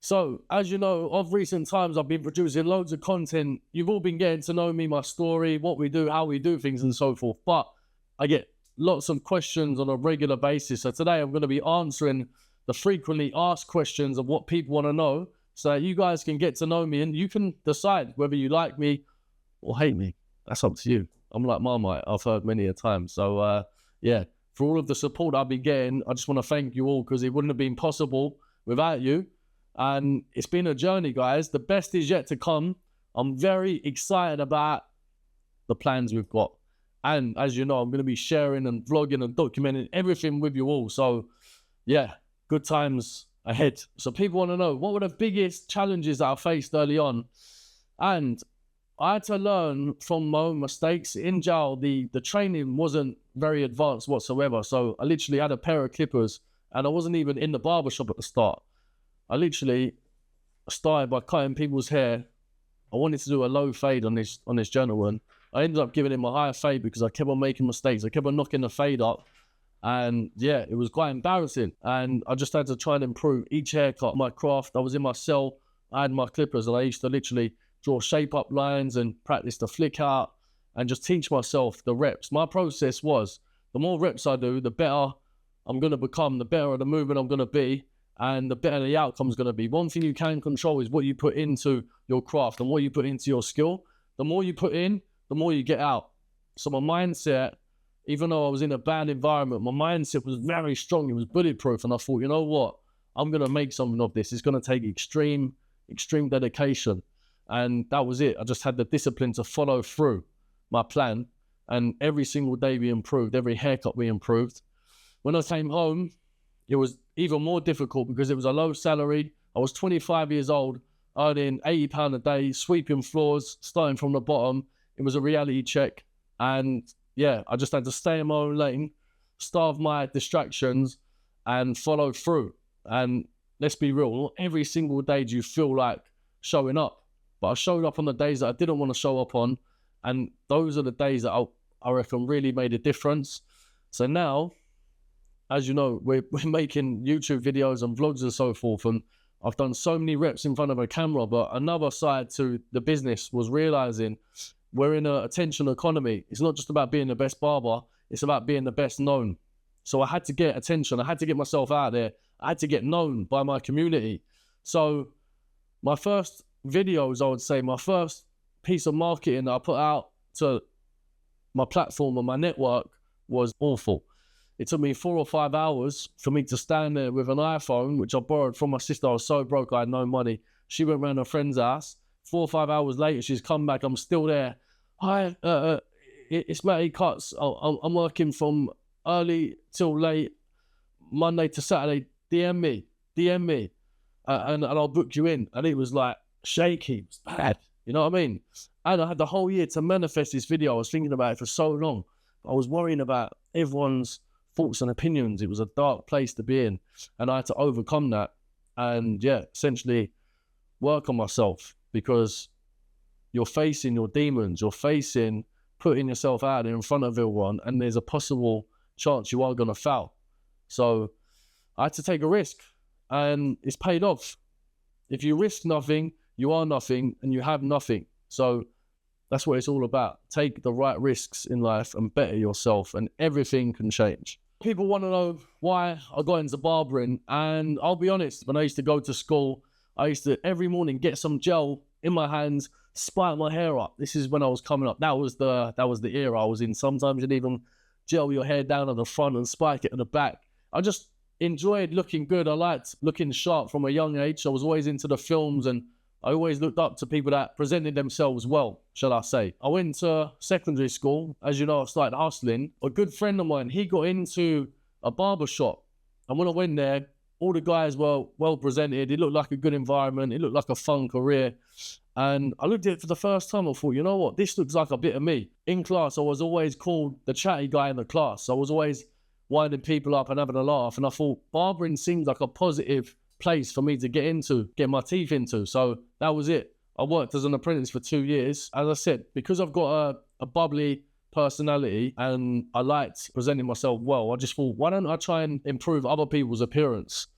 So, as you know, of recent times, I've been producing loads of content. You've all been getting to know me, my story, what we do, how we do things, and so forth. But I get lots of questions on a regular basis. So today I'm going to be answering the frequently asked questions of what people want to know so that you guys can get to know me and you can decide whether you like me or hate me. That's up to you. I'm like Marmite, I've heard many a time. So, yeah, for all of the support I've been getting, I just want to thank you all because it wouldn't have been possible without you. And it's been a journey, guys. The best is yet to come. I'm very excited about the plans we've got. And as you know, I'm going to be sharing and vlogging and documenting everything with you all. So, yeah, good times ahead. So people want to know, what were the biggest challenges that I faced early on? And I had to learn from my own mistakes. In jail, the training wasn't very advanced whatsoever. So I literally had a pair of clippers and I wasn't even in the barbershop at the start. I literally started by cutting people's hair. I wanted to do a low fade on this gentleman. I ended up giving him a higher fade because I kept on making mistakes. I kept on knocking the fade up. And yeah, it was quite embarrassing. And I just had to try and improve each haircut, my craft. I was in my cell. I had my clippers and I used to literally draw shape up lines and practice the flick out and just teach myself the reps. My process was, the more reps I do, the better I'm going to become, the better the movement I'm going to be. And the better the outcome is going to be. One thing you can control is what you put into your craft and what you put into your skill. The more you put in, the more you get out. So my mindset, even though I was in a bad environment, my mindset was very strong. It was bulletproof. And I thought, you know what? I'm going to make something of this. It's going to take extreme dedication. And that was it. I just had the discipline to follow through my plan. And every single day we improved. Every haircut we improved. When I came home, it was even more difficult because it was a low salary. I was 25 years old, earning £80 a day, sweeping floors, starting from the bottom. It was a reality check. And yeah, I just had to stay in my own lane, starve my distractions and follow through. And let's be real, not every single day do you feel like showing up. But I showed up on the days that I didn't want to show up on. And those are the days that I reckon really made a difference. So now, as you know, we're making YouTube videos and vlogs and so forth, and I've done so many reps in front of a camera, but another side to the business was realizing we're in an attention economy. It's not just about being the best barber, it's about being the best known. So I had to get attention, I had to get myself out there, I had to get known by my community. So my first videos, I would say, my first piece of marketing that I put out to my platform and my network was awful. It took me 4 or 5 hours for me to stand there with an iPhone, which I borrowed from my sister. I was so broke, I had no money. She went round her friend's house. 4 or 5 hours later, she's come back. I'm still there. Hi, it's Matty Cuts. I'm working from early till late, Monday to Saturday. DM me, and I'll book you in. And it was like shaky. It was bad. You know what I mean? And I had the whole year to manifest this video. I was thinking about it for so long. I was worrying about everyone's thoughts and opinions. It was a dark place to be in, and I had to overcome that and yeah, essentially work on myself, because you're facing your demons, you're facing putting yourself out there in front of everyone, and there's a possible chance you are going to fail. So I had to take a risk, and it's paid off. If you risk nothing, you are nothing and you have nothing. So that's what it's all about. Take the right risks in life and better yourself, and everything can change. People want to know why I got into barbering, and I'll be honest, when I used to go to school, I used to every morning get some gel in my hands, spike my hair up. This is when I was coming up. That was the era I was in. Sometimes you'd even gel your hair down at the front and spike it at the back. I just enjoyed looking good. I liked looking sharp from a young age. I was always into the films, and I always looked up to people that presented themselves well, shall I say. I went to secondary school. As you know, I started hustling. A good friend of mine, he got into a barber shop. And when I went there, all the guys were well presented. It looked like a good environment. It looked like a fun career. And I looked at it for the first time. I thought, you know what? This looks like a bit of me. In class, I was always called the chatty guy in the class. I was always winding people up and having a laugh. And I thought, barbering seems like a positive place for me to get my teeth into. So that was it. I worked as an apprentice for 2 years. As I said, because I've got a bubbly personality and I liked presenting myself well, I just thought, why don't I try and improve other people's appearance?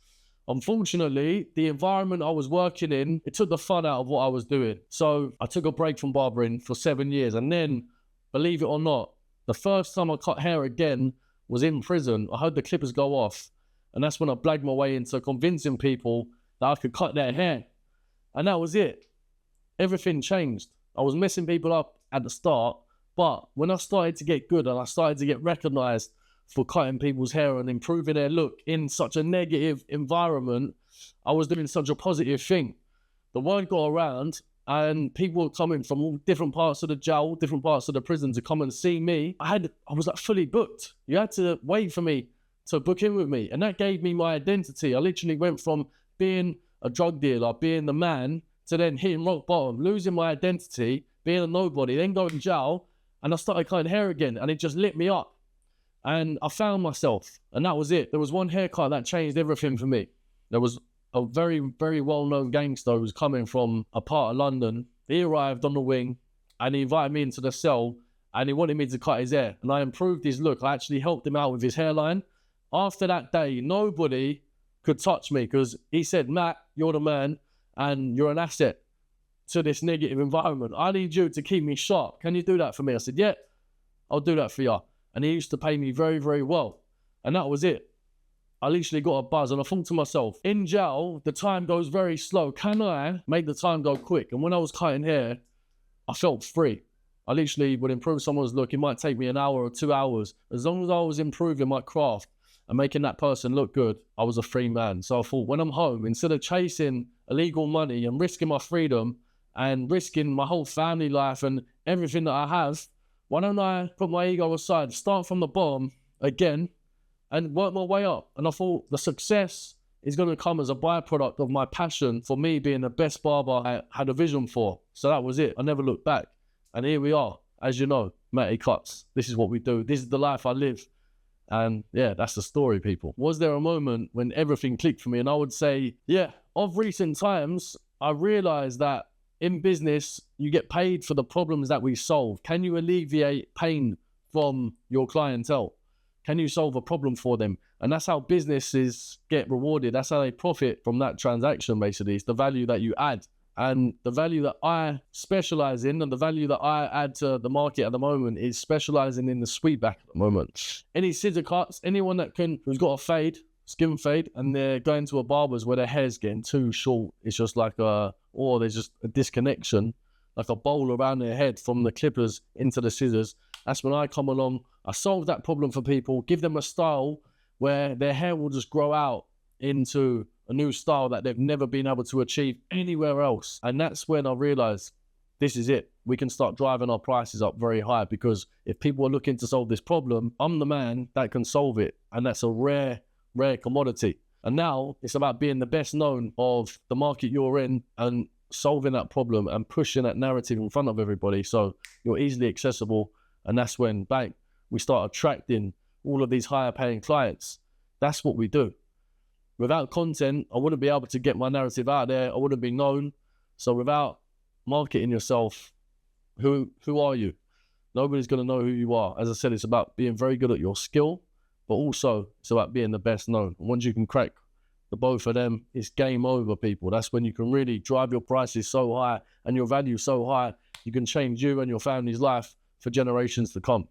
Unfortunately, the environment I was working in, it took the fun out of what I was doing. So I took a break from barbering for 7 years. And then, believe it or not, the first time I cut hair again was in prison. I heard the clippers go off. And that's when I blagged my way into convincing people that I could cut their hair. And that was it. Everything changed. I was messing people up at the start, but when I started to get good and I started to get recognized for cutting people's hair and improving their look in such a negative environment, I was doing such a positive thing. The word got around and people were coming from all different parts of the jail, different parts of the prison to come and see me. I was like fully booked. You had to wait for me to book in with me. And that gave me my identity. I literally went from being a drug dealer, being the man, to then hitting rock bottom, losing my identity, being a nobody, then going to jail, and I started cutting hair again, and it just lit me up. And I found myself, and that was it. There was one haircut that changed everything for me. There was a very, very well-known gangster who was coming from a part of London. He arrived on the wing, and he invited me into the cell, and he wanted me to cut his hair. And I improved his look. I actually helped him out with his hairline. After that day, nobody could touch me because he said, Matt, you're the man, and you're an asset to this negative environment. I need you to keep me sharp. Can you do that for me? I said, yeah, I'll do that for you. And he used to pay me very, very well. And that was it. I literally got a buzz and I thought to myself, in jail, the time goes very slow. Can I make the time go quick? And when I was cutting hair, I felt free. I literally would improve someone's look. It might take me an hour or 2 hours. As long as I was improving my craft and making that person look good, I was a free man. So I thought, when I'm home, instead of chasing illegal money and risking my freedom and risking my whole family life and everything that I have, why don't I put my ego aside, start from the bottom again and work my way up? And I thought the success is going to come as a byproduct of my passion for me being the best barber I had a vision for. So that was it. I never looked back. And here we are. As you know, Matty Cuts. This is what we do. This is the life I live. And yeah, that's the story, people. Was there a moment when everything clicked for me? And I would say, yeah, of recent times, I realized that in business, you get paid for the problems that we solve. Can you alleviate pain from your clientele? Can you solve a problem for them? And that's how businesses get rewarded. That's how they profit from that transaction, basically. It's the value that you add. And the value that I specialize in and the value that I add to the market at the moment is specializing in the sweep back at the moment. Any scissor cuts, anyone who's got a fade, skin fade, and they're going to a barber's where their hair's getting too short. It's just like or there's just a disconnection, like a bowl around their head from the clippers into the scissors. That's when I come along. I solve that problem for people, give them a style where their hair will just grow out into a new style that they've never been able to achieve anywhere else. And that's when I realized this is it. We can start driving our prices up very high, because if people are looking to solve this problem, I'm the man that can solve it. And that's a rare commodity. And now it's about being the best known of the market you're in and solving that problem and pushing that narrative in front of everybody so you're easily accessible. And that's when, bang, we start attracting all of these higher paying clients. That's what we do. Without content, I wouldn't be able to get my narrative out there. I wouldn't be known. So without marketing yourself, who are you? Nobody's going to know who you are. As I said, it's about being very good at your skill, but also it's about being the best known. And once you can crack the both of them, it's game over, people. That's when you can really drive your prices so high and your value so high, you can change you and your family's life for generations to come.